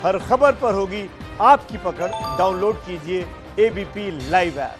हर खबर पर होगी आपकी पकड़। डाउनलोड कीजिए एबीपी लाइव ऐप।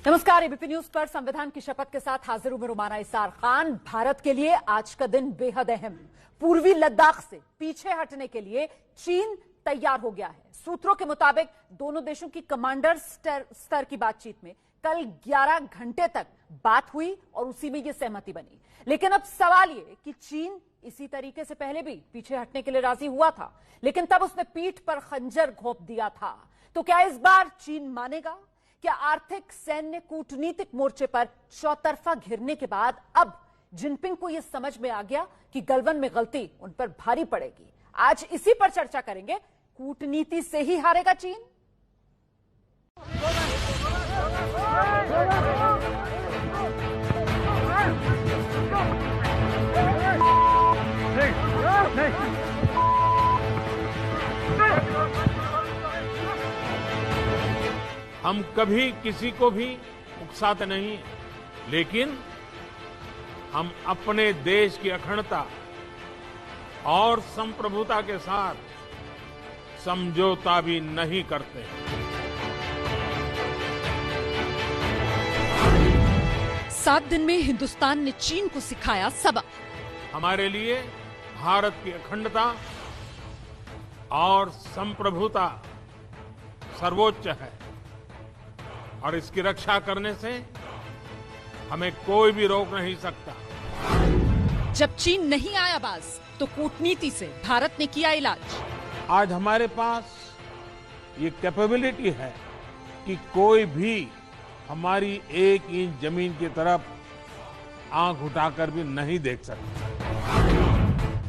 नमस्कार। एबीपी न्यूज पर संविधान की शपथ के साथ हाजिर हूं मैं रुमाना इसार खान। भारत के लिए आज का दिन बेहद अहम। पूर्वी लद्दाख से पीछे हटने के लिए चीन तैयार हो गया है। सूत्रों के मुताबिक दोनों देशों की कमांडर स्तर की बातचीत में कल 11 घंटे तक बात हुई और उसी में यह सहमति बनी। लेकिन अब सवाल यह कि चीन इसी तरीके से पहले भी पीछे हटने के लिए राजी हुआ था, लेकिन तब उसने पीठ पर खंजर घोंप दिया था। तो क्या इस बार चीन मानेगा? क्या आर्थिक, सैन्य, कूटनीतिक मोर्चे पर चौतरफा घिरने के बाद अब जिनपिंग को यह समझ में आ गया कि गलवान में गलती उन पर भारी पड़ेगी? आज इसी पर चर्चा करेंगे। कूटनीति से ही हारेगा चीन? हम कभी किसी को भी उकसाते नहीं, लेकिन हम अपने देश की अखंडता और संप्रभुता के साथ समझौता भी नहीं करते। 7 दिन में हिंदुस्तान ने चीन को सिखाया सबक। हमारे लिए भारत की अखंडता और संप्रभुता सर्वोच्च है और इसकी रक्षा करने से हमें कोई भी रोक नहीं सकता। जब चीन नहीं आया बाज, तो कूटनीति से भारत ने किया इलाज। आज हमारे पास ये कैपेबिलिटी है कि कोई भी हमारी 1 इंच जमीन की तरफ आंख उठाकर भी नहीं देख सकता।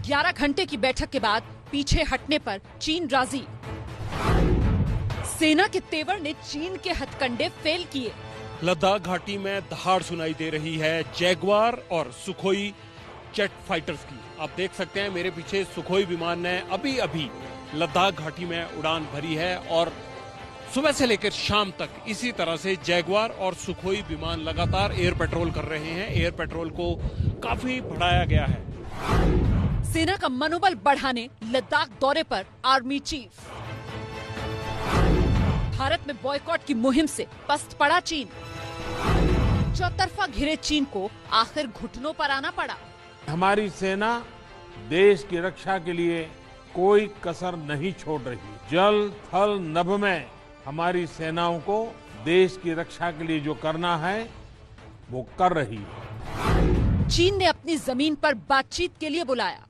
11 घंटे की बैठक के बाद पीछे हटने पर चीन राजी। सेना के तेवर ने चीन के हथकंडे फेल किए। लद्दाख घाटी में दहाड़ सुनाई दे रही है जैगवार और सुखोई जेट फाइटर्स की। आप देख सकते हैं मेरे पीछे सुखोई विमान ने अभी अभी लद्दाख घाटी में उड़ान भरी है और सुबह से लेकर शाम तक इसी तरह से जैगवार और सुखोई विमान लगातार एयर पेट्रोल कर रहे हैं। एयर पेट्रोल को काफी बढ़ाया गया है। सेना का मनोबल बढ़ाने लद्दाख दौरे पर आर्मी चीफ। भारत में बॉयकॉट की मुहिम से पस्त पड़ा चीन। चौतरफा घिरे चीन को आखिर घुटनों पर आना पड़ा। हमारी सेना देश की रक्षा के लिए कोई कसर नहीं छोड़ रही। जल, थल, नभ में हमारी सेनाओं को देश की रक्षा के लिए जो करना है वो कर रही है। चीन ने अपनी जमीन पर बातचीत के लिए बुलाया।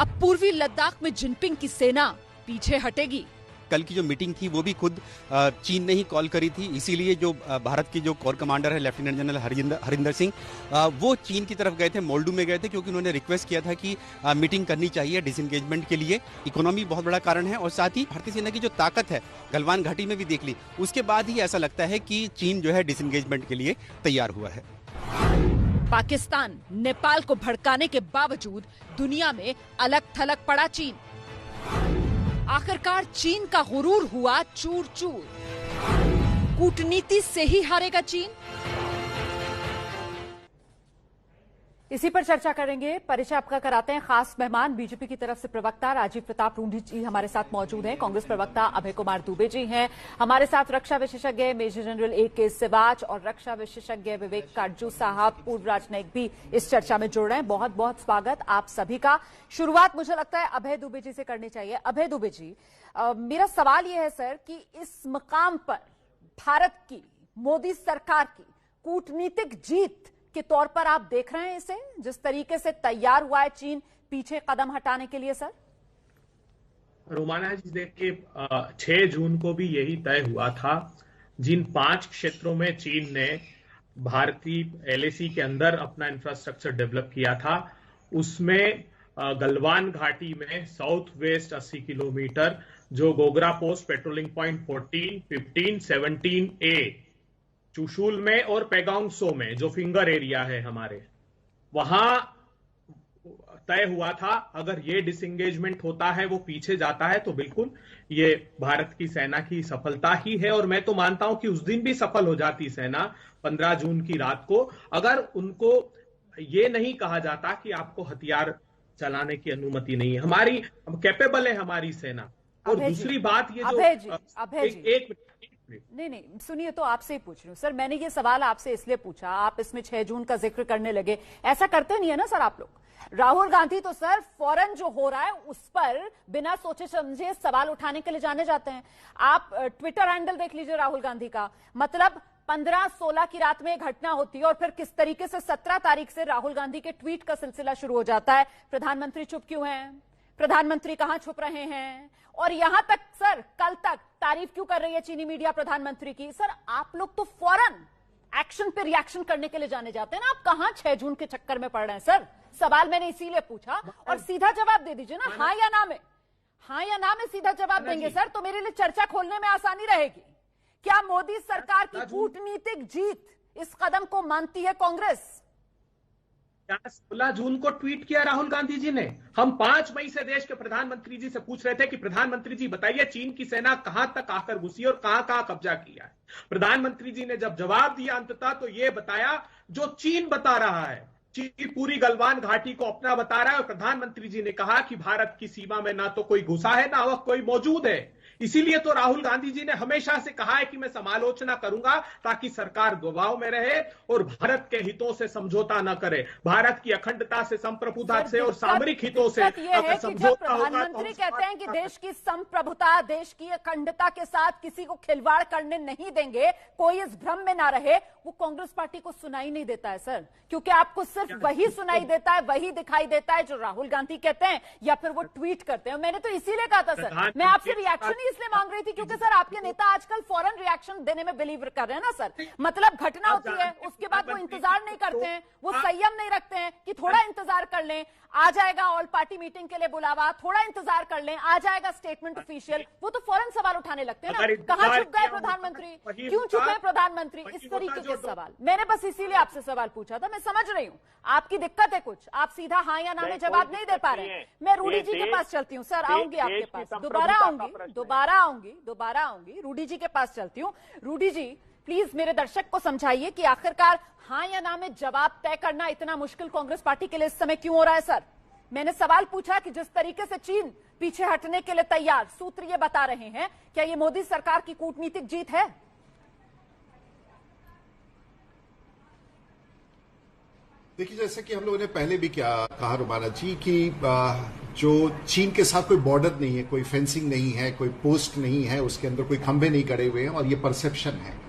अब पूर्वी लद्दाख में जिनपिंग की सेना पीछे हटेगी। कल की जो मीटिंग थी वो भी खुद चीन ने ही कॉल करी थी, इसीलिए जो भारत की जो कोर कमांडर है लेफ्टिनेंट जनरल हरिंदर सिंह, वो चीन की तरफ गए थे, मोल्डू में गए थे, क्योंकि उन्होंने रिक्वेस्ट किया था कि मीटिंग करनी चाहिए डिसएंगेजमेंट के लिए। इकोनॉमी बहुत बड़ा कारण है और साथ ही भारतीय सेना की जो ताकत है गलवान घाटी में भी देख ली, उसके बाद ही ऐसा लगता है कि चीन जो है डिसएंगेजमेंट के लिए तैयार हुआ है। पाकिस्तान, नेपाल को भड़काने के बावजूद दुनिया में अलग थलग पड़ा चीन। आखिरकार चीन का गुरूर हुआ चूर चूर। कूटनीति से ही हारेगा चीन? इसी पर चर्चा करेंगे। परिचय आपका कराते हैं खास मेहमान। बीजेपी की तरफ से प्रवक्ता राजीव प्रताप रूडी जी हमारे साथ मौजूद हैं। कांग्रेस प्रवक्ता अभय कुमार दुबे जी हैं हमारे साथ। रक्षा विशेषज्ञ मेजर जनरल A.K. सिवाच और रक्षा विशेषज्ञ विवेक काटजू साहब, पूर्व राजनयिक, भी इस चर्चा में जुड़ रहे हैं। बहुत बहुत स्वागत आप सभी का। शुरुआत मुझे लगता है अभय दुबे जी से करनी चाहिए। अभय दुबे जी, मेरा सवाल यह है सर कि इस मकाम पर भारत की, मोदी सरकार की कूटनीतिक जीत के तौर पर आप देख रहे हैं इसे, जिस तरीके से तैयार हुआ है चीन पीछे कदम हटाने के लिए? सर रोमाना जी, देखिए 6 जून को भी यही तय हुआ था। जिन 5 क्षेत्रों में चीन ने भारतीय LAC के अंदर अपना इंफ्रास्ट्रक्चर डेवलप किया था, उसमें गलवान घाटी में साउथ वेस्ट 80 किलोमीटर, जो Gogra post patrolling point 14, 15, 17A, Chushul में और पेगांग सो में जो फिंगर एरिया है हमारे, वहां तय हुआ था। अगर ये डिसएंगेजमेंट होता है, वो पीछे जाता है, तो बिल्कुल ये भारत की सेना की सफलता ही है। और मैं तो मानता हूं कि उस दिन भी सफल हो जाती सेना 15 जून की रात को, अगर उनको ये नहीं कहा जाता कि आपको हथियार चलाने की अनुमति नहीं है। हमारी कैपेबल है हमारी सेना। और दूसरी बात ये जो एक नहीं सुनिए, तो आपसे ही पूछ रही हूँ सर। मैंने ये सवाल आपसे इसलिए पूछा, आप इसमें 6 जून का जिक्र करने लगे, ऐसा करते नहीं है ना सर आप लोग। राहुल गांधी तो सर फौरन जो हो रहा है उस पर बिना सोचे समझे सवाल उठाने के लिए जाने जाते हैं। आप ट्विटर हैंडल देख लीजिए राहुल गांधी का, मतलब 15-16 की रात में एक घटना होती है और फिर किस तरीके से 17 तारीख से राहुल गांधी के ट्वीट का सिलसिला शुरू हो जाता है। प्रधानमंत्री चुप क्यों हैं, प्रधानमंत्री कहां छुप रहे हैं, और यहां तक सर कल तक तारीफ क्यों कर रही है चीनी मीडिया प्रधानमंत्री की। सर आप लोग तो फौरन एक्शन पे रिएक्शन करने के लिए जाने जाते हैं ना, आप कहां 6 जून के चक्कर में पड़ रहे हैं सर। सवाल मैंने इसीलिए पूछा, और सीधा जवाब दे दीजिए ना, हाँ या ना में, हाँ या ना में सीधा जवाब देंगे सर, तो मेरे लिए चर्चा खोलने में आसानी रहेगी। क्या मोदी सरकार की कूटनीतिक जीत इस कदम को मानती है कांग्रेस? 16 जून को ट्वीट किया राहुल गांधी जी ने। हम 5 मई से देश के प्रधानमंत्री जी से पूछ रहे थे कि प्रधानमंत्री जी बताइए चीन की सेना कहां तक आकर घुसी और कहां कहां कब्जा किया है। प्रधानमंत्री जी ने जब जवाब दिया अंततः, तो यह बताया जो चीन बता रहा है। चीन पूरी गलवान घाटी को अपना बता रहा है, और प्रधानमंत्री जी ने कहा कि भारत की सीमा में ना तो कोई घुसा है, ना वह कोई मौजूद है। इसीलिए तो राहुल गांधी जी ने हमेशा से कहा है कि मैं समालोचना करूंगा ताकि सरकार दबाव में रहे और भारत के हितों से समझौता न करे, भारत की अखंडता से, संप्रभुता से और सामरिक हितों से अगर समझौता होगा। प्रधानमंत्री कहते हैं कि देश की संप्रभुता, देश की अखंडता के साथ किसी को खिलवाड़ करने नहीं देंगे, कोई इस भ्रम में ना रहे। वो कांग्रेस पार्टी को सुनाई नहीं देता है सर, क्योंकि आपको सिर्फ वही सुनाई देता है, वही दिखाई देता है जो राहुल गांधी कहते हैं या फिर वो ट्वीट करते हैं। मैंने तो इसीलिए कहा था सर, मैं आपसे रिएक्शन इसलिए मांग रही थी क्योंकि सर आपके नेता आजकल फौरन रिएक्शन देने में बिलीव कर रहे हैं ना सर। मतलब घटना होती है, उसके बाद वो इंतजार नहीं करते हैं, वो संयम नहीं रखते हैं कि थोड़ा इंतजार कर लें, आ जाएगा ऑल पार्टी मीटिंग के लिए बुलावा, थोड़ा इंतजार कर लें, आ जाएगा स्टेटमेंट ऑफिशियल, वो तो फौरन सवाल उठाने लगते हैं ना। कहां छुप गए प्रधानमंत्री, क्यों छुप गए प्रधानमंत्री, इस तरीके के सवाल। मैंने बस इसीलिए आपसे सवाल पूछा था। मैं समझ रही हूँ आपकी दिक्कत है कुछ, आप सीधा हाँ या ना में जवाब नहीं दे पा रहे। मैं रूडी जी के पास चलती हूँ सर, आऊंगी आपके पास, दोबारा आऊंगी, रूडी जी के पास चलती हूँ। रूडी जी प्लीज मेरे दर्शक को समझाइए कि आखिरकार हाँ या ना में जवाब तय करना इतना मुश्किल कांग्रेस पार्टी के लिए इस समय क्यों हो रहा है सर। मैंने सवाल पूछा कि जिस तरीके से चीन पीछे हटने के लिए तैयार, सूत्र ये बता रहे हैं, क्या ये मोदी सरकार की कूटनीतिक जीत है? देखिए, जैसे कि हम लोगों ने पहले भी क्या कहा रुमाना जी कि जो चीन के साथ कोई बॉर्डर नहीं है, कोई फेंसिंग नहीं है, कोई पोस्ट नहीं है, उसके अंदर कोई खंभे नहीं गड़े हुए हैं, और ये परसेप्शन है।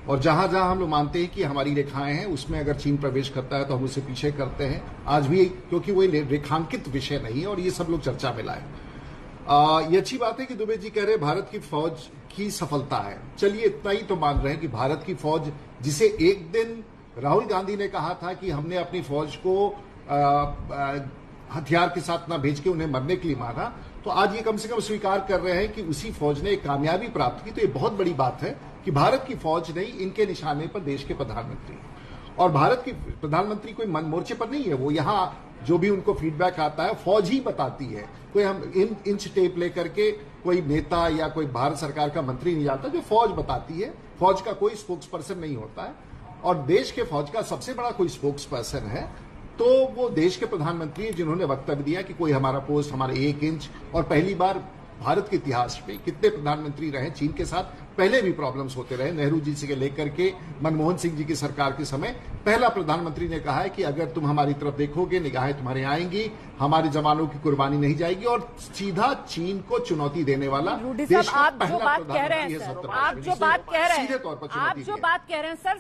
और जहां जहां हम लोग मानते हैं कि हमारी रेखाएं हैं, उसमें अगर चीन प्रवेश करता है तो हम उसे पीछे करते हैं आज भी, क्योंकि वो रेखांकित विषय नहीं है और ये सब लोग चर्चा में लाए। ये अच्छी बात है कि दुबे जी कह रहे हैं भारत की फौज की सफलता है। चलिए इतना ही तो मान रहे हैं कि भारत की फौज, जिसे एक दिन राहुल गांधी ने कहा था कि हमने अपनी फौज को हथियार के साथ ना भेज के उन्हें मरने के लिए मारा, तो आज ये कम से कम स्वीकार कर रहे हैं कि उसी फौज ने एक कामयाबी प्राप्त की। तो ये बहुत बड़ी बात है कि भारत की फौज नहीं, इनके निशाने पर देश के प्रधानमंत्री, और भारत की प्रधानमंत्री कोई मन मोर्चे पर नहीं है, वो यहाँ जो भी उनको फीडबैक आता है फौज ही बताती है। कोई हम इंच टेप लेकर के कोई नेता या कोई भारत सरकार का मंत्री नहीं जाता, जो फौज बताती है। फौज का कोई स्पोक्स पर्सन नहीं होता है, और देश के फौज का सबसे बड़ा कोई स्पोक्स पर्सन है तो वो देश के प्रधानमंत्री हैं, जिन्होंने वक्तव्य दिया कि कोई हमारा पोस्ट, हमारे 1 इंच। और पहली बार भारत के इतिहास में कितने प्रधानमंत्री रहे चीन के साथ, पहले भी प्रॉब्लम्स होते रहे, नेहरू जी से लेकर के मनमोहन सिंह जी की सरकार के समय पहला प्रधानमंत्री ने कहा है कि अगर तुम हमारी तरफ देखोगे, निगाहें तुम्हारे आएंगी, हमारे जवानों की कुर्बानी नहीं जाएगी। और सीधा चीन को चुनौती देने वाला देश का पहला प्रधानमंत्री है। आप जो बात कह रहे हैं सर,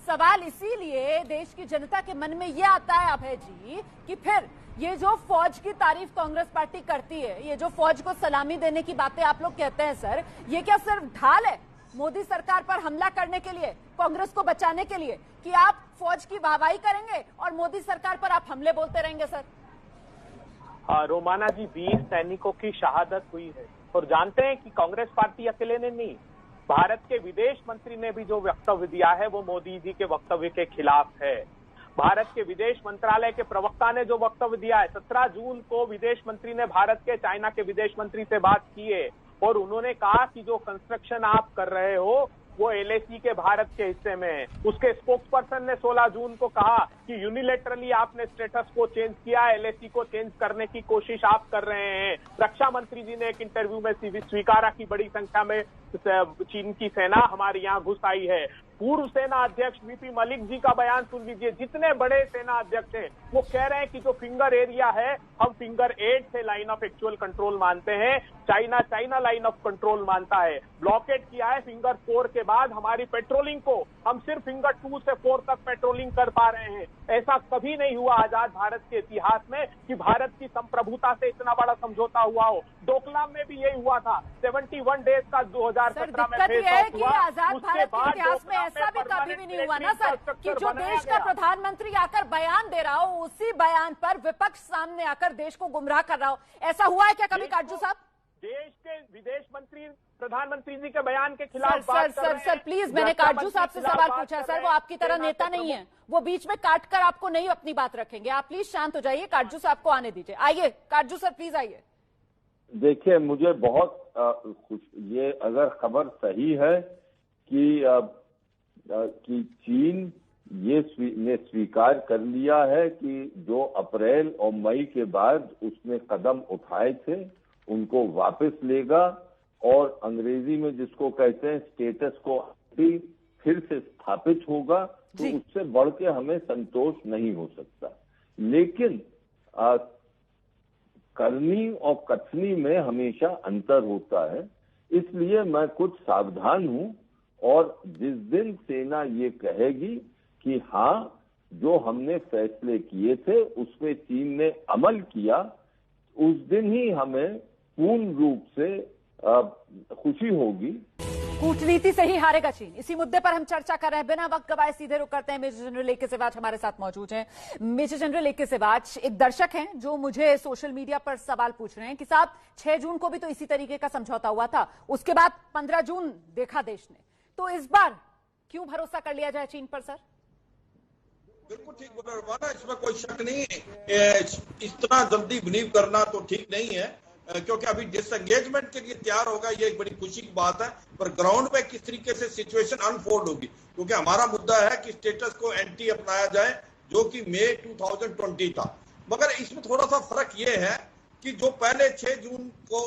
सवाल इसीलिए देश की जनता के मन में ये आता है अभय जी कि फिर ये जो फौज की तारीफ कांग्रेस पार्टी करती है, ये जो फौज को सलामी देने की बातें आप लोग कहते हैं सर, ये क्या सिर्फ ढाल है मोदी सरकार पर हमला करने के लिए, कांग्रेस को बचाने के लिए, कि आप फौज की वाहवाही करेंगे और मोदी सरकार पर आप हमले बोलते रहेंगे सर? रोमाना जी, 20 सैनिकों की शहादत हुई है, और जानते हैं कि कांग्रेस पार्टी अकेले ने नहीं, भारत के विदेश मंत्री ने भी जो वक्तव्य दिया है वो मोदी जी के वक्तव्य के खिलाफ है। भारत के विदेश मंत्रालय के प्रवक्ता ने जो वक्तव्य दिया है, 17 जून को विदेश मंत्री ने भारत के चाइना के विदेश मंत्री से बात की है और उन्होंने कहा कि जो कंस्ट्रक्शन आप कर रहे हो वो एलएसी के भारत के हिस्से में है। उसके स्पोक्सपर्सन ने 16 जून को कहा कि यूनिलेटरली आपने स्टेटस को चेंज किया, एलएसी को चेंज करने की कोशिश आप कर रहे हैं। रक्षा मंत्री जी ने एक इंटरव्यू में स्वीकारा कि बड़ी संख्या में चीन की सेना हमारे यहाँ घुस आई है। पूर्व सेना अध्यक्ष वीपी मलिक जी का बयान सुन लीजिए। जितने बड़े सेना अध्यक्ष हैं वो कह रहे हैं कि जो फिंगर एरिया है हम फिंगर 8 से लाइन ऑफ एक्चुअल कंट्रोल मानते हैं, चाइना लाइन ऑफ कंट्रोल मानता है। ब्लॉकेट किया है फिंगर 4 के बाद हमारी पेट्रोलिंग को, हम सिर्फ फिंगर 2 से 4 तक पेट्रोलिंग कर पा रहे हैं। ऐसा कभी नहीं हुआ आजाद भारत के इतिहास में कि भारत की संप्रभुता से इतना बड़ा समझौता हुआ हो। डोकलाम में भी यही हुआ था, 71 डेज का 2017 में फेस ऑफ हुआ। आजाद भारत के इतिहास में ऐसा भी कभी भी नहीं हुआ ना सर कि जो देश का प्रधानमंत्री आकर बयान दे रहा हो उसी बयान पर विपक्ष सामने आकर देश को गुमराह कर रहा हो। ऐसा हुआ है क्या कभी काटजू साहब? देश के विदेश मंत्री प्रधानमंत्री जी के बयान के खिलाफ सर प्लीज, मैंने काटजू साहब से सवाल पूछा है सर, वो आपकी तरह नेता नहीं है, वो बीच में काट कर आपको नहीं अपनी बात रखेंगे। आप प्लीज शांत हो जाइए, काटजू साहब को आने दीजिए। आइए काटजू सर प्लीज आइए। देखिए मुझे बहुत ये अगर खबर सही है कि चीन ने स्वीकार कर लिया है कि जो अप्रैल और मई के बाद उसने कदम उठाए थे उनको वापस लेगा और अंग्रेजी में जिसको कहते हैं स्टेटस को फिर से स्थापित होगा, तो उससे बढ़ के हमें संतोष नहीं हो सकता। लेकिन करनी और कथनी में हमेशा अंतर होता है, इसलिए मैं कुछ सावधान हूं और जिस दिन सेना ये कहेगी कि हाँ जो हमने फैसले किए थे उसमें चीन ने अमल किया, उस दिन ही हमें पूर्ण रूप से खुशी होगी। कूटनीति से ही हारेगा चीन, इसी मुद्दे पर हम चर्चा कर रहे हैं। बिना वक्त गवाए सीधे रुक करते हैं। मेजर जनरल ए के सिवाच हमारे साथ मौजूद हैं। मेजर जनरल ए के सिवाच, एक दर्शक हैं जो मुझे सोशल मीडिया पर सवाल पूछ रहे हैं कि साहब 6 जून को भी तो इसी तरीके का समझौता हुआ था, उसके बाद 15 जून देखा देश ने, तो इस बार क्यों भरोसा कर लिया जाए चीन पर? सर बिल्कुल ठीक बोल रहा है, इसमें कोई शक नहीं है। इतना जल्दी बिलीव करना तो ठीक नहीं है, क्योंकि अभी डिसएंगेजमेंट के लिए तैयार होगा, ये एक बड़ी खुशी की बात है। पर ग्राउंड पे किस तरीके से सिचुएशन अनफोल्ड होगी, क्योंकि हमारा मुद्दा है कि स्टेटस को एंटी अपनाया जाए, जो कि मई 2020 था। मगर इसमें थोड़ा सा फर्क ये है कि जो पहले 6 जून को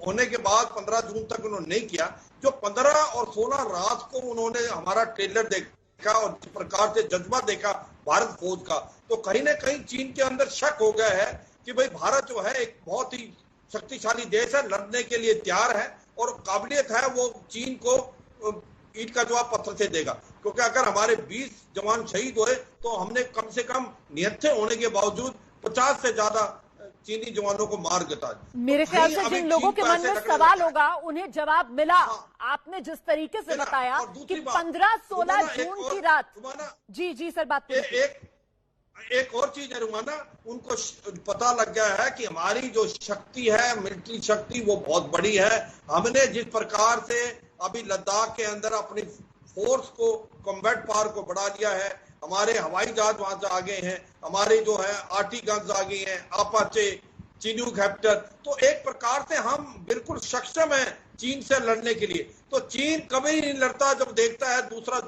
होने के बाद 15 जून तक उन्होंने नहीं किया, जो 15 और 16 रात को उन्होंने हमारा ट्रेलर देखा और जिस प्रकार से जज्बा देखा भारत फौज का, तो कहीं ना कहीं चीन के अंदर शक हो गया है कि भाई भारत जो है एक बहुत ही शक्तिशाली देश है, लड़ने के लिए तैयार है और काबिलियत है वो चीन को ईंट का जवाब पत्थर से देगा। क्योंकि अगर हमारे 20 जवान शहीद हुए तो हमने कम से कम निहत्थे होने के बावजूद 50 से ज्यादा चीनी जवानों को मार गिरा। मेरे ख्याल से जिन लोगों के मन में सवाल होगा उन्हें जवाब मिला। आपने जिस तरीके से बताया कि 15-16 जून की रात। जी सर, बात एक और चीज है रुमाना, उनको पता लग गया है कि हमारी जो शक्ति है, मिलिट्री शक्ति, वो बहुत बड़ी है। हमने जिस प्रकार से अभी लद्दाख के अंदर अपनी फोर्स को, कॉम्बैट पावर को बढ़ा लिया है, हमारे हवाई जहाज वहां से आ गए हैं, हमारे जो है आर्टी गन्स आ गई हैं, अपाचे, चिनूक हेप्टर, तो एक प्रकार से हम बिल्कुल सक्षम हैं चीन से लड़ने के लिए। तो चीन कभी नहीं लड़ता जब देखता है दूसरा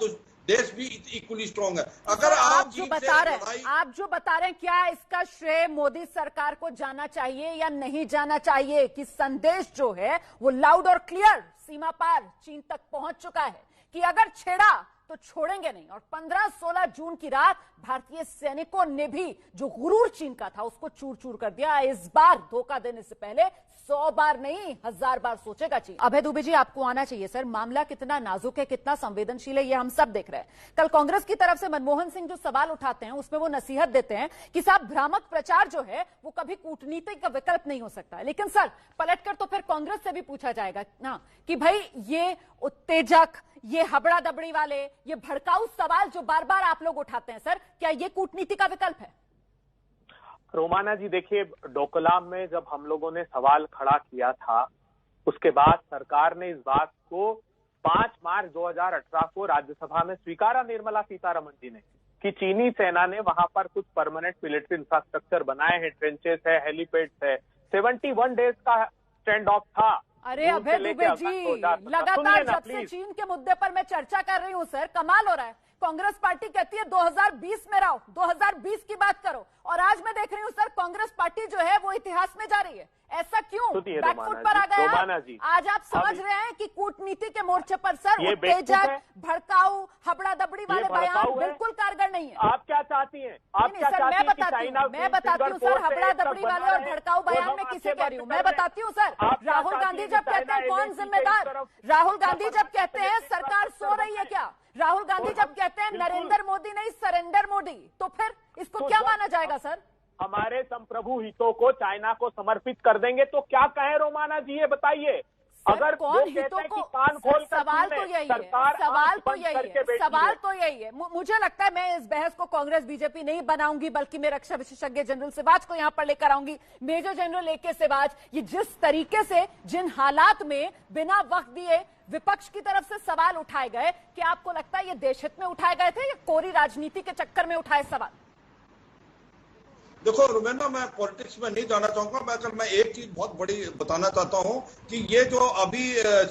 देश भी इक्वली स्ट्रॉन्ग है। अगर आप जो बता रहे हैं क्या इसका श्रेय मोदी सरकार को जाना चाहिए या नहीं जाना चाहिए कि संदेश जो है वो लाउड और क्लियर सीमा पार चीन तक पहुंच चुका है कि अगर छेड़ा तो छोड़ेंगे नहीं। और 15-16 जून की रात भारतीय सैनिकों ने भी जो गुरूर चीन का था उसको चूर चूर कर दिया। इस बार धोखा देने से पहले 100 बार नहीं 1000 बार सोचेगा चीन। अभय दुबे जी, आपको आना चाहिए सर। मामला कितना नाजुक है, कितना संवेदनशील है, ये हम सब देख रहे हैं। कल कांग्रेस की तरफ से मनमोहन सिंह जो सवाल उठाते हैं उसमें वो नसीहत देते हैं कि साहब भ्रामक प्रचार जो है वो कभी कूटनीति का विकल्प नहीं हो सकता। लेकिन सर पलटकर तो फिर कांग्रेस से भी पूछा जाएगा ना कि भाई ये उत्तेजक, ये हबड़ा दबड़ी वाले, ये भड़काऊ सवाल जो बार बार आप लोग उठाते हैं, सर क्या ये कूटनीति का विकल्प है? रोमाना जी देखिए, डोकलाम में जब हम लोगों ने सवाल खड़ा किया था उसके बाद सरकार ने इस बात को 5 मार्च 2018 को राज्यसभा में स्वीकारा, निर्मला सीतारमण जी ने, कि चीनी सेना ने वहां पर कुछ परमानेंट मिलिट्री इंफ्रास्ट्रक्चर बनाए हैं, ट्रेंचेस है, हेलीपैड्स है। 71 डेज का स्टैंड ऑफ था। अरे अभय दुबे जी, लगातार जब से चीन के मुद्दे पर मैं चर्चा कर रही हूँ सर, कमाल हो रहा है। कांग्रेस पार्टी कहती है 2020 में रहो, 2020 की बात करो, और आज मैं देख रही हूँ सर कांग्रेस पार्टी जो है वो इतिहास में जा रही है। ऐसा क्यों? बैकफुट पर आ गया। आज आप समझ रहे हैं कि कूटनीति के मोर्चे पर सर उत्तेजक, भड़काऊ, हबड़ा दबड़ी वाले बयान बिल्कुल कारगर नहीं है। आप क्या चाहती हैं? मैं बताती हूँ सर, हबड़ा दबड़ी वाले और भड़काऊ बयान में किसे कह रही हूँ मैं बताती हूँ सर। राहुल गांधी जब कहते हैं कौन जिम्मेदार, राहुल गांधी जब कहते हैं सरकार सो रही है क्या, राहुल गांधी जब कहते हैं नरेंद्र मोदी नहीं सरेंडर मोदी, तो फिर इसको क्या माना जाएगा सर? हमारे संप्रभु हितों को चाइना को समर्पित कर देंगे तो क्या कहें रोमाना जी, ये बताइए। अगर कौन हितों को, कान खोल, सवाल तो यही है, सवाल तो यही है। मुझे लगता है मैं इस बहस को कांग्रेस बीजेपी नहीं बनाऊंगी, बल्कि मैं रक्षा विशेषज्ञ जनरल सिवाच को यहां पर लेकर आऊंगी। मेजर जनरल AK सिवाच, ये जिस तरीके से, जिन हालात में बिना वक्त दिए विपक्ष की तरफ से सवाल उठाए गए, क्या आपको लगता है ये देशहित में उठाए गए थे या कोरी राजनीति के चक्कर में उठाए सवाल? देखो रुमेना, मैं पॉलिटिक्स में नहीं जाना चाहूंगा, मैं एक चीज बहुत बड़ी बताना चाहता हूं कि ये जो अभी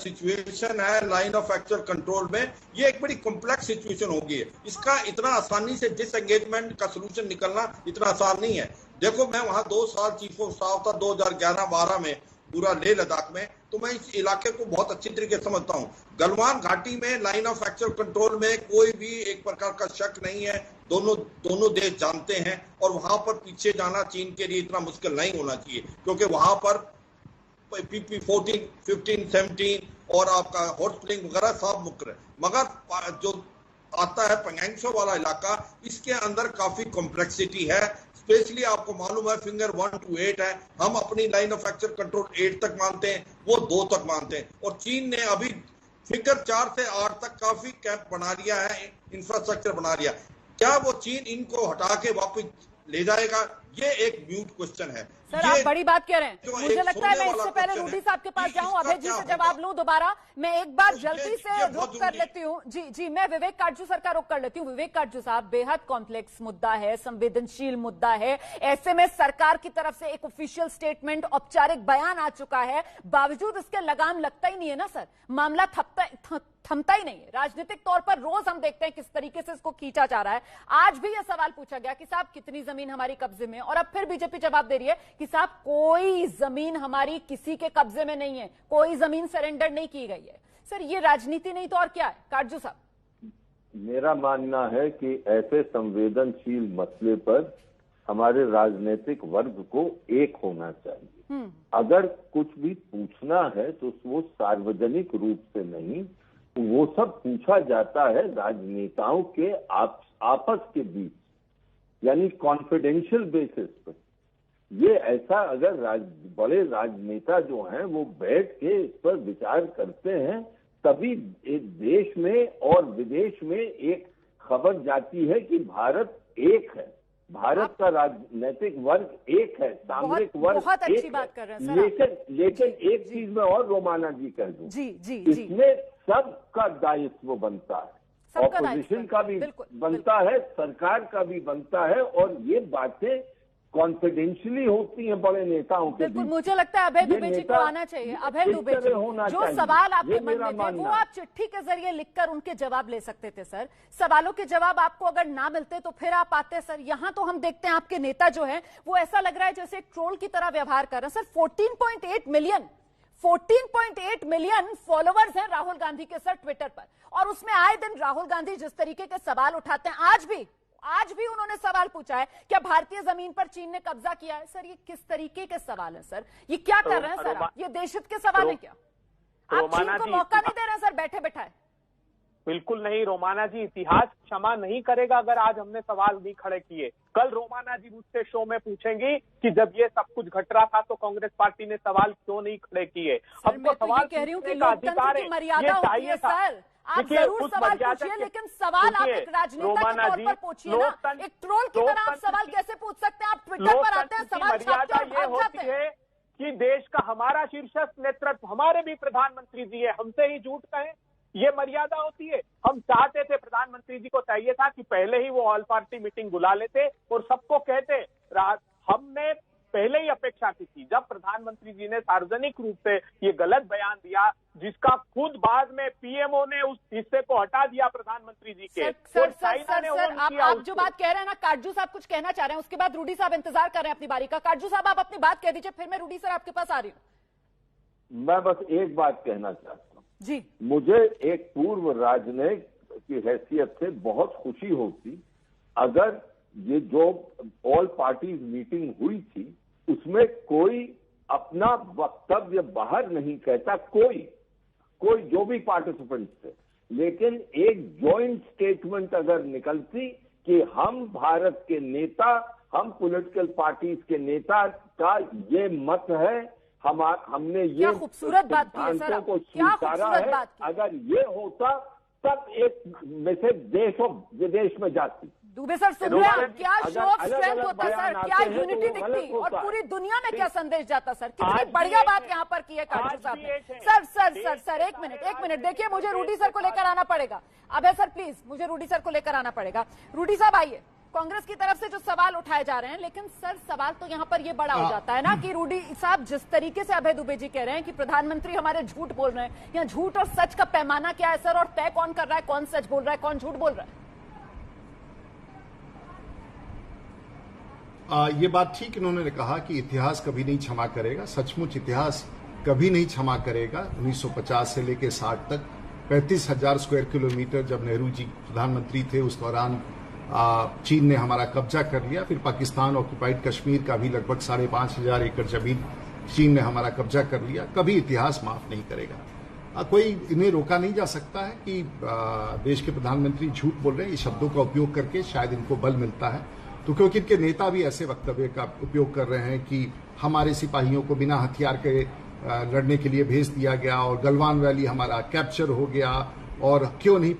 सिचुएशन है लाइन ऑफ एक्चुअल कंट्रोल में, ये एक बड़ी कॉम्प्लेक्स सिचुएशन होगी। इसका इतना आसानी से डिसएंगेजमेंट का सलूशन निकलना इतना आसान नहीं है। देखो, मैं वहां 2 साल चीफ ऑफ स्टाफ था 2011-12 में, पूरा लेह लद्दाख में, तो मैं इस इलाके को बहुत अच्छी तरीके से समझता हूँ। गलवान घाटी में लाइन ऑफ एक्चुअल कंट्रोल में कोई भी एक प्रकार का शक नहीं है, दोनों देश जानते हैं, और वहां पर पीछे जाना चीन के लिए इतना मुश्किल नहीं होना चाहिए, क्योंकि वहां पर PP-14, 15, 17 और आपका हॉट स्प्रिंग वगैरह सब मुक्र है। मगर जो आता है पंगैंगसो वाला इलाका, इसके अंदर काफी कॉम्प्लेक्सिटी है। स्पेशली आपको मालूम है फिंगर 1 to 8 है, हम अपनी लाइन ऑफ एक्चुअल कंट्रोल 8 तक मानते हैं, वो 2 तक मानते हैं, और चीन ने अभी फिगर 4 से 8 तक काफी कैंप बना लिया है, इंफ्रास्ट्रक्चर बना लिया। क्या वो चीन इनको हटा के वापस ले जाएगा, ये एक म्यूट क्वेश्चन है। सर आप बड़ी बात कह रहे हैं। मुझे लगता है मैं इससे पहले रूडी साहब के पास जाऊं, अभय जी से जवाब लूं दोबारा, मैं एक बार जल्दी से रुक कर लेती हूं। जी मैं विवेक काटजू सर का रुक कर लेती हूं। विवेक काटजू साहब, बेहद कॉम्प्लेक्स मुद्दा है, संवेदनशील मुद्दा है, ऐसे में सरकार की तरफ से एक ऑफिशियल स्टेटमेंट, औपचारिक बयान आ चुका है, बावजूद इसके लगाम लगता ही नहीं है ना सर, मामला थमता ही नहीं है। राजनीतिक तौर पर रोज हम देखते हैं किस तरीके से इसको खींचा जा रहा है। आज भी यह सवाल पूछा गया कि साहब कितनी जमीन हमारी कब्जे में, और अब फिर बीजेपी जवाब दे रही है कि साहब कोई जमीन हमारी किसी के कब्जे में नहीं है, कोई जमीन सरेंडर नहीं की गई है। सर ये राजनीति नहीं तो और क्या है? काटजू साहब, मेरा मानना है कि ऐसे संवेदनशील मसले पर हमारे राजनीतिक वर्ग को एक होना चाहिए। अगर कुछ भी पूछना है तो वो सार्वजनिक रूप से नहीं, वो सब पूछा जाता है राजनेताओं के आपस के बीच, यानी कॉन्फिडेंशियल बेसिस पर। ये ऐसा अगर बड़े राजनेता जो हैं वो बैठ के इस पर विचार करते हैं, तभी एक देश में और विदेश में एक खबर जाती है कि भारत एक है, भारत का राजनीतिक वर्ग एक है, सामरिक वर्ग बहुत एक अच्छी बात कर रहे हैं लेकिन एक चीज मैं और रोमाना जी कह दूं, इसमें सबका दायित्व बनता है, ऑपोजिशन का भी बनता है, सरकार का भी बनता है, और ये बातें कॉन्फिडेंशियली होती हैं बड़े नेताओं के बीच। मुझे लगता है अभय दुबे जी को आना चाहिए। अभय दुबे जी, जो सवाल आपके मन में थे वो आप चिट्ठी के जरिए लिखकर उनके जवाब ले सकते थे सर। सवालों के जवाब आपको अगर ना मिलते तो फिर आप आते सर। यहाँ तो हम देखते हैं आपके नेता जो है वो ऐसा लग रहा है जैसे ट्रोल की तरह व्यवहार कर रहे हैं सर। 14.8 मिलियन फॉलोअर्स हैं राहुल गांधी के सर ट्विटर पर, और उसमें आए दिन राहुल गांधी जिस तरीके के सवाल उठाते हैं, आज भी उन्होंने सवाल पूछा है क्या भारतीय जमीन पर चीन ने कब्जा किया है। सर ये किस तरीके के सवाल है सर? ये क्या कर रहे हैं सर आप? ये देशहित के सवाल है क्या? आप चीन को मौका नहीं दे रहे हैं सर बैठे बैठाए? बिल्कुल नहीं रोमाना जी, इतिहास क्षमा नहीं करेगा अगर आज हमने सवाल नहीं खड़े किए। कल रोमाना जी मुझसे शो में पूछेंगी कि जब ये सब कुछ घट रहा था तो कांग्रेस पार्टी ने सवाल क्यों नहीं खड़े किए। हमको सवाल कह रही हूँ कि लोकतंत्र की मर्यादा होती है सर। आप जरूर सवाल पूछिए, लेकिन सवाल आप एक राजनेता के तौर पर पूछिए ना। एक ट्रोल की तरह आप सवाल कैसे पूछ सकते हैं? आप ट्विटर पर आते हैं, सवाल छापते हैं और भाग जाते हैं। कि देश का हमारा शीर्षस्थ नेतृत्व, हमारे भी प्रधानमंत्री जी है, हमसे ही झूठ कहें, ये मर्यादा होती है। हम चाहते थे, प्रधानमंत्री जी को चाहिए था कि पहले ही वो ऑल पार्टी मीटिंग बुला लेते और सबको कहते। हमने पहले ही अपेक्षा की थी, जब प्रधानमंत्री जी ने सार्वजनिक रूप से ये गलत बयान दिया, जिसका खुद बाद में पीएमओ ने उस हिस्से को हटा दिया प्रधानमंत्री जी के। आप जो बात कह रहे हैं ना, काटजू साहब कुछ कहना चाह रहे हैं, उसके बाद रूडी साहब इंतजार कर रहे हैं अपनी बारी का। काटजू साहब आप अपनी बात कह दीजिए, फिर मैं रूडी सर आपके पास आ रही हूँ। मैं बस एक बात कहना चाहता हूँ जी। मुझे एक पूर्व राजनयिक की हैसियत से बहुत खुशी होती अगर ये जो ऑल पार्टीज मीटिंग हुई थी उसमें कोई अपना वक्तव्य बाहर नहीं कहता, कोई जो भी पार्टिसिपेंट थे, लेकिन एक जॉइंट स्टेटमेंट अगर निकलती कि हम भारत के नेता, हम पॉलिटिकल पार्टीज के नेता का ये मत है, हमने ये खूबसूरत बात की है सर, को स्वीकारा है, अगर ये होता तब एक मैसेज देश और विदेश में जाती। दुबे सर सुन रहे हैं, क्या शो ऑफ स्ट्रेंथ होता सर, क्या यूनिटी दिखती और पूरी दुनिया में क्या संदेश जाता सर। कितनी बढ़िया बात यहाँ पर की है काटजू साहब ने। सर एक मिनट देखिए, मुझे रूडी सर को लेकर आना पड़ेगा। अभय सर प्लीज, मुझे रूडी सर को लेकर आना पड़ेगा। रूडी साहब आइए। कांग्रेस की तरफ से जो सवाल उठाए जा रहे हैं, लेकिन सर सवाल तो यहाँ पर ये बड़ा हो जाता है ना कि रूडी साहब जिस तरीके से अभय दुबे जी कह रहे हैं कि प्रधानमंत्री हमारे झूठ बोल रहे हैं, या झूठ और सच का पैमाना क्या है सर, और तय कौन कर रहा है, कौन सच बोल रहा है, कौन झूठ बोल रहा है? ये बात ठीक इन्होंने कहा कि इतिहास कभी नहीं क्षमा करेगा। सचमुच इतिहास कभी नहीं क्षमा करेगा। 1950 से लेकर 60 तक 35,000 स्क्वायर किलोमीटर जब नेहरू जी प्रधानमंत्री थे उस दौरान चीन ने हमारा कब्जा कर लिया। फिर पाकिस्तान ऑक्युपाइड कश्मीर का भी लगभग 5,500 एकड़ जमीन चीन ने हमारा कब्जा कर लिया। कभी इतिहास माफ नहीं करेगा। कोई इन्हें रोका नहीं जा सकता है कि देश के प्रधानमंत्री झूठ बोल रहे हैं। ये शब्दों का उपयोग करके शायद इनको बल मिलता है, तो क्योंकि इनके नेता भी ऐसे वक्तव्य का उपयोग कर रहे हैं कि हमारे सिपाहियों को बिना हथियार के लड़ने के लिए भेज दिया गया और गलवान वैली हमारा कैप्चर हो गया, और क्यों नहीं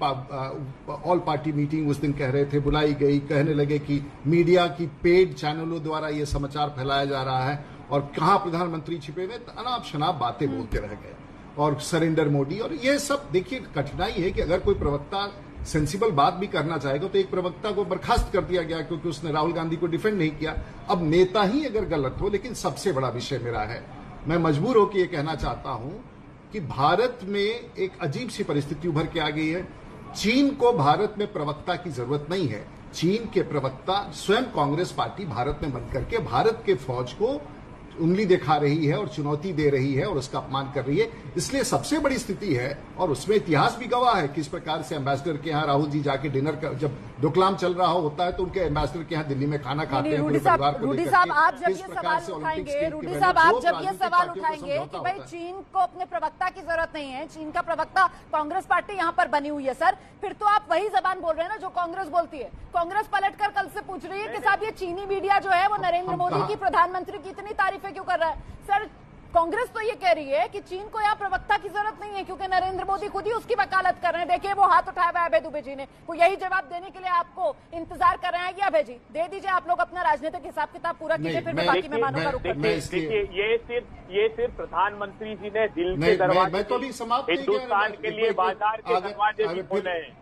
ऑल पार्टी मीटिंग उस दिन कह रहे थे बुलाई गई। कहने लगे कि मीडिया की पेड चैनलों द्वारा ये समाचार फैलाया जा रहा है, और कहां प्रधानमंत्री छिपे हुए, अनाप शनाप बातें बोलते रह गए, और सरेंडर मोदी। और ये सब देखिए, कठिनाई है कि अगर कोई प्रवक्ता सेंसिबल बात भी करना चाहेगा तो एक प्रवक्ता को बर्खास्त कर दिया गया क्योंकि उसने राहुल गांधी को डिफेंड नहीं किया। अब नेता ही अगर गलत हो, लेकिन सबसे बड़ा विषय मेरा है, मैं मजबूर होकर यह कहना चाहता हूं कि भारत में एक अजीब सी परिस्थिति उभर के आ गई है। चीन को भारत में प्रवक्ता की जरूरत नहीं है। चीन के प्रवक्ता स्वयं कांग्रेस पार्टी भारत में बन करके भारत के फौज को उंगली दिखा रही है और चुनौती दे रही है और उसका अपमान कर रही है। इसलिए सबसे बड़ी स्थिति है, और उसमें इतिहास भी गवाह है किस प्रकार से एम्बेसडर के यहाँ राहुल जी जाके डिनर कर, जब डोकलाम चल रहा होता है तो उनके एम्बेसडर के यहाँ दिल्ली में खाना खाते हैं। रूडी साहब आप जब ये सवाल उठाएंगे, रूडी साहब आप जब ये सवाल उठाएंगे कि भाई चीन को अपने प्रवक्ता की जरूरत नहीं है, चीन का प्रवक्ता कांग्रेस पार्टी यहाँ पर बनी हुई है सर, फिर तो आप वही जबान बोल रहे हैं ना जो कांग्रेस बोलती है। कांग्रेस पलटकर कल से पूछ रही है कि साहब ये चीनी मीडिया जो है वो नरेंद्र मोदी की, प्रधानमंत्री की इतनी तारीफें क्यों कर रहा है। सर कांग्रेस तो ये कह रही है कि चीन को यहाँ प्रवक्ता की जरूरत नहीं है क्योंकि नरेंद्र मोदी खुद ही उसकी वकालत कर रहे हैं। देखिए वो हाथ उठाया हुआ है अभय दुबे जी ने, वो यही जवाब देने के लिए आपको इंतजार कर रहे हैं। अभय जी दे दीजिए, आप लोग अपना राजनीतिक हिसाब किताब पूरा कीजिए, फिर मैं बाकी मेहमानों का रुख करती हूं। देखिए ये सिर्फ प्रधानमंत्री जी ने दिल के दरवाजे हिंदुस्तान के लिए बाजार के दरवाजे भी खोले हैं।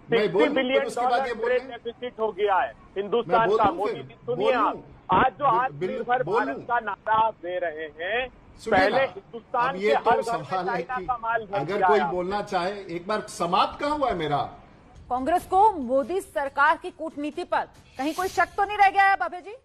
$60 बिलियन डेफिसिट हो गया है हिंदुस्तान का। मोदी जी सुनिए, आप आज जो आत्मनिर्भर भारत का नारा आप दे रहे हैं, पहले हिंदुस्तान के हर घर में चाइना का माल भेज अगर कोई बोलना चाहे, एक बार समाप्त कहाँ हुआ है मेरा। कांग्रेस को मोदी सरकार की कूटनीति पर कहीं कोई शक तो नहीं रह गया है अभय जी?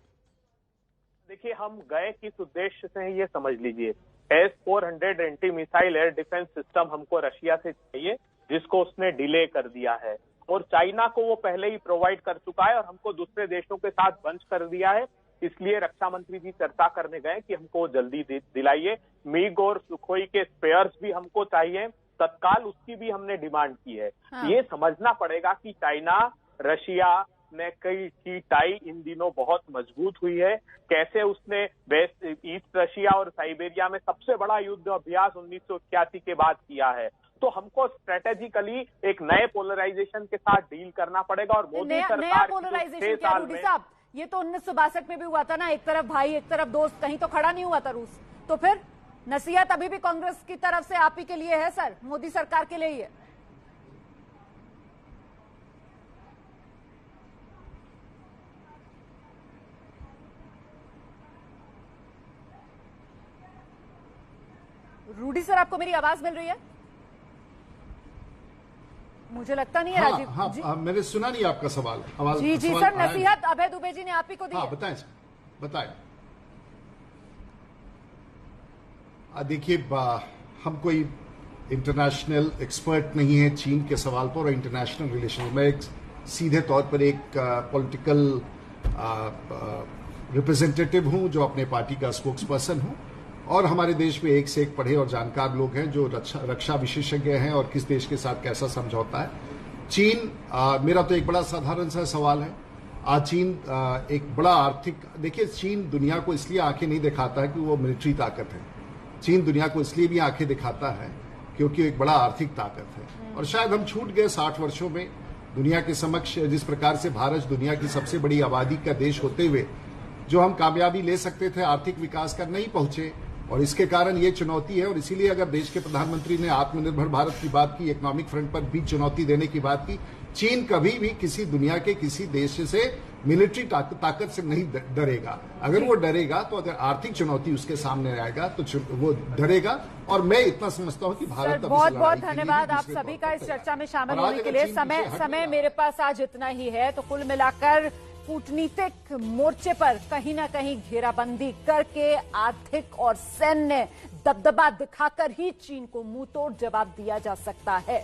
देखिए हम गए किस उद्देश्य से हैं ये समझ लीजिए। S-400 anti missile air defence system हमको रशिया से चाहिए, जिसको उसने डिले कर दिया है, और चाइना को वो पहले ही प्रोवाइड कर चुका है और हमको दूसरे देशों के साथ बंच कर दिया है। इसलिए रक्षा मंत्री जी चर्चा करने गए कि हमको जल्दी दिलाइए। मिग और सुखोई के स्पेयर्स भी हमको चाहिए तत्काल, उसकी भी हमने डिमांड की है। ये समझना पड़ेगा कि चाइना रशिया में की टाई इन दिनों बहुत मजबूत हुई है। कैसे उसने वेस्ट ईस्ट रशिया और साइबेरिया में सबसे बड़ा युद्ध अभ्यास 1981 के बाद किया है। तो हमको स्ट्रेटेजिकली एक नए पोलराइजेशन के साथ डील करना पड़ेगा। और मोदी सरकार नया पोलराइजेशन क्या रूडी साहब? ये तो 1962 में भी हुआ था ना, एक तरफ भाई एक तरफ दोस्त, कहीं तो खड़ा नहीं हुआ था रूस। तो फिर नसीहत अभी भी कांग्रेस की तरफ से आप ही के लिए है सर, मोदी सरकार के लिए ही है। रूडी सर, आपको मेरी आवाज मिल रही है? मुझे लगता नहीं है। हाँ, राजीव हाँ, जी, मैंने सुना नहीं आपका सवाल। जी जी सवाल सर, नसीहत अभय दुबे जी ने आप ही को दी है। बताएं बताएं। देखिए, हम कोई इंटरनेशनल एक्सपर्ट नहीं है चीन के सवाल पर और इंटरनेशनल रिलेशन। मैं एक सीधे तौर पर एक पॉलिटिकल रिप्रेजेंटेटिव हूं जो अपने पार्टी का स्पोक्स पर्सन हूं, और हमारे देश में एक से एक पढ़े और जानकार लोग हैं जो रक्षा विशेषज्ञ हैं और किस देश के साथ कैसा समझौता है। चीन, मेरा तो एक बड़ा साधारण सा सवाल है। आज चीन एक बड़ा आर्थिक, देखिए चीन दुनिया को इसलिए आंखें नहीं दिखाता है कि वो मिलिट्री ताकत है। चीन दुनिया को इसलिए भी आंखें दिखाता है क्योंकि एक बड़ा आर्थिक ताकत है। और शायद हम छूट गए 60 वर्षों में दुनिया के समक्ष, जिस प्रकार से भारत दुनिया की सबसे बड़ी आबादी का देश होते हुए जो हम कामयाबी ले सकते थे आर्थिक विकास का, नहीं पहुंचे। और इसके कारण ये चुनौती है। और इसीलिए अगर देश के प्रधानमंत्री ने आत्मनिर्भर भारत की बात की, इकोनॉमिक फ्रंट पर भी चुनौती देने की बात की, चीन कभी भी किसी दुनिया के किसी देश से मिलिट्री ताकत से नहीं डरेगा। अगर वो डरेगा तो अगर आर्थिक चुनौती उसके सामने आएगा तो वो डरेगा। और मैं इतना समझता हूं कि भारत बहुत बहुत धन्यवाद आप सभी का इस चर्चा में शामिल होने के लिए। समय मेरे पास आज इतना ही है। तो कुल मिलाकर कूटनीतिक मोर्चे पर कहीं ना कहीं घेराबंदी करके आर्थिक और सैन्य दबदबा दिखाकर ही चीन को मुंहतोड़ जवाब दिया जा सकता है।